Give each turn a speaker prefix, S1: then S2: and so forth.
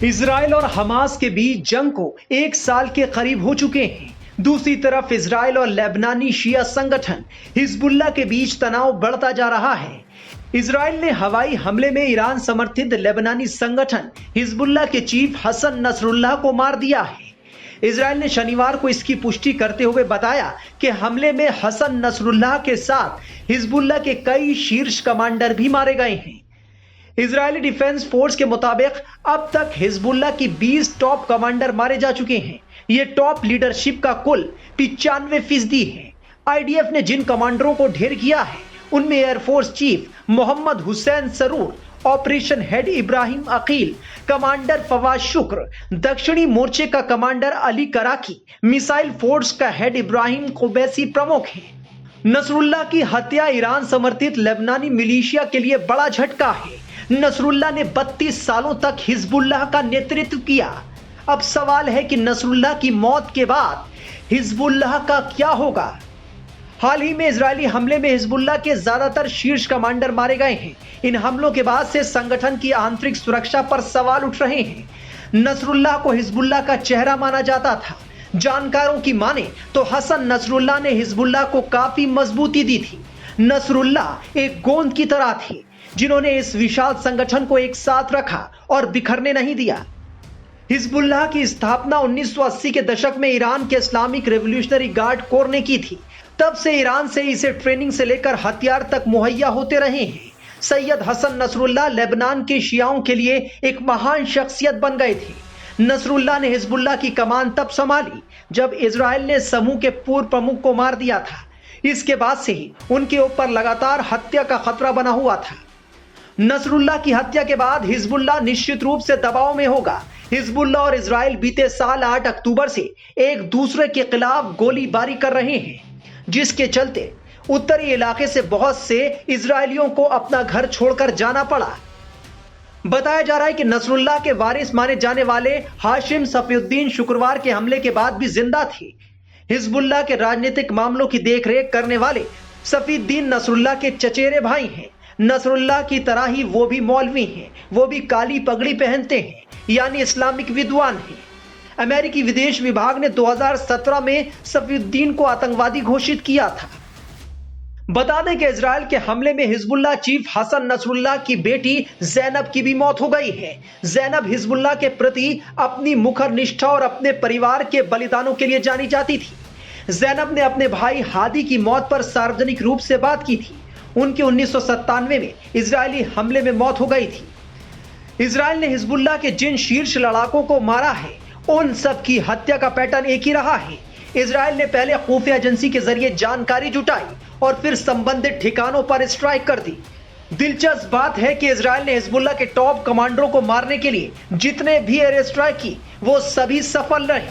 S1: Israel और Hamas के बीच जंग को एक साल के करीब हो चुके हैं। दूसरी तरफ इजराइल और लेबनानी शिया संगठन हिजबुल्लाह के बीच तनाव बढ़ता जा रहा है। इजराइल ने हवाई हमले में ईरान समर्थित लेबनानी संगठन हिजबुल्लाह के चीफ हसन नसरुल्लाह को मार दिया है। इजराइल ने शनिवार को इसकी पुष्टि करते हुए बताया कि हमले में हसन नसरुल्लाह के साथ हिजबुल्लाह के कई शीर्ष कमांडर भी मारे गए हैं। इजरायली डिफेंस फोर्स के मुताबिक अब तक हिजबुल्लाह की 20 टॉप कमांडर मारे जा चुके हैं। ये टॉप लीडरशिप का कुल 95% है। आईडीएफ ने जिन कमांडरों को ढेर किया है उनमें air force chief Mohammad Hussein Sarur, operation head Ibrahim Aqil, commander Fuad Shukr, दक्षिणी मोर्चे का commander Ali Karaki, missile force का हेड इब्राहिम कुबैसी प्रमुख हैं। नसरुल्लाह की हत्या ईरान समर्थित लेबनानी मिलिशिया के लिए बड़ा झटका है। नसरुल्लाह ने 32 सालों तक हिजबुल्लाह का नेतृत्व किया। अब सवाल है कि नसरुल्लाह की मौत के बाद हिजबुल्लाह का क्या होगा। हाल ही में इजरायली हमले में हिजबुल्लाह के ज्यादातर शीर्ष कमांडर मारे गए हैं। इन हमलों के बाद से संगठन की आंतरिक सुरक्षा पर सवाल उठ रहे हैं। नसरुल्लाह को हिजबुल्लाह का चेहरा माना जाता था। जानकारों की माने तो हसन नसरुल्लाह ने हिजबुल्लाह को काफी मजबूती दी थी। नसरुल्लाह एक गोंद की तरह थे जिन्होंने इस विशाल संगठन को एक साथ रखा और बिखरने नहीं दिया। हिजबुल्लाह की स्थापना 1980 के दशक में ईरान के इस्लामिक रेवोल्यूशनरी गार्ड कोर ने की थी। तब से ईरान से इसे ट्रेनिंग से लेकर हथियार तक मुहैया होते रहे हैं। सैयद हसन नसरुल्लाह लेबनान के शियाओं के लिए एक महान शख्सियत बन गए थे। नसरुल्लाह ने हिजबुल्लाह की कमान तब संभाली जब इजराइल ने समूह के पूर्व प्रमुख को मार दिया था। इसके बाद से ही उनके ऊपर लगातार हत्या का खतरा बना हुआ था। नसरुल्लाह की हत्या के बाद हिजबुल्लाह निश्चित रूप से दबाव में होगा। हिजबुल्लाह और इजराइल बीते साल 8 अक्टूबर से एक दूसरे के खिलाफ गोलीबारी कर रहे हैं, जिसके चलते उत्तरी इलाके से बहुत से इजरायलियों को अपना घर छोड़कर जाना पड़ा। बताया जा रहा है कि नसरुल्लाह के वारिस माने जाने वाले हाशिम सफीउद्दीन शुक्रवार के हमले के बाद भी जिंदा थे। हिजबुल्लाह के राजनीतिक मामलों की देखरेख करने वाले सफीउद्दीन नसरुल्लाह के चचेरे भाई हैं। नसरुल्लाह की तरह ही वो भी मौलवी हैं। वो भी काली पगड़ी पहनते हैं, यानी इस्लामिक विद्वान हैं। अमेरिकी विदेश विभाग ने 2017 में सफीउद्दीन को आतंकवादी घोषित किया था। बता दें कि इजराइल के हमले में हिजबुल्लाह चीफ हसन नसरुल्लाह की बेटी जैनब की भी मौत हो गई है। जैनब हिजबुल्लाह के प्रति अपनी मुखर निष्ठा और अपने परिवार के बलिदानों के लिए जानी जाती थी। जैनब ने अपने भाई हादी की मौत पर सार्वजनिक रूप से बात की थी। उनकी 1997 में इजरायली हमले में मौत हो गई थी। इजराइल ने हिजबुल्लाह के जिन शीर्ष लड़ाकों को मारा है उन सब की हत्या का पैटर्न एक ही रहा है। इजराइल ने पहले खुफिया एजेंसी के जरिए जानकारी जुटाई और फिर संबंधित ठिकानों पर स्ट्राइक कर दी। दिलचस्प बात है कि इजराइल ने हिजबुल्लाह के टॉप कमांडरों को मारने के लिए जितने भी एयर स्ट्राइक की वो सभी सफल रहे।